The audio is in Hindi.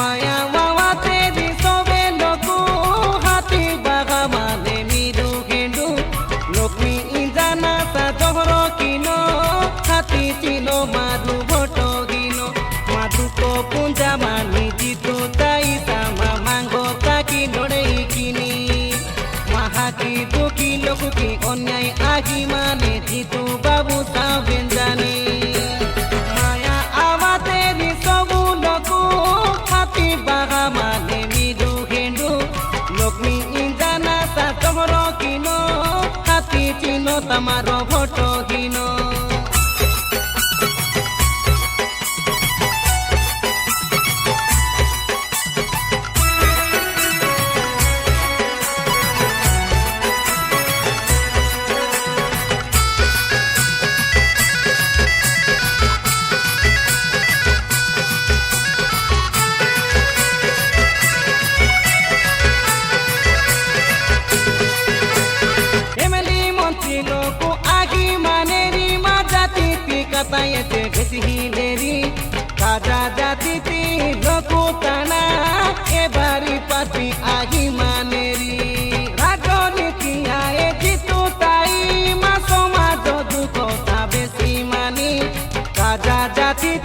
माया मावा तेरी सोबे लोगो हाथी बागा माने मीरू गेंडू लोकमी इंजाना सा जोहरो किनो हाथी चिनो मारू भोटो गिनो मारू को पुंजा मानी जीतो ताई सामा मांगो ताकी लोड़े किनी महा की दुखी लोगों की अन्याय आगी माने जीतो बाबू सावें जाने माया आवा तेरी सबू लोगो हाथी बागा माने मीरू गेंडू लोकमी इंजाना सा जोहरो किनो हाथी चिनो तमारो भोटो गिनो लोको आगी मानेरी मा जाती थी कतायते बेसी हिलेरी काजा जाती थी लोको ताना ए बारी पाती आगी मानेरी रागोनी की आए जीतू ताई मा सोमा जो दुखो ता बेसी मानी काजा जाती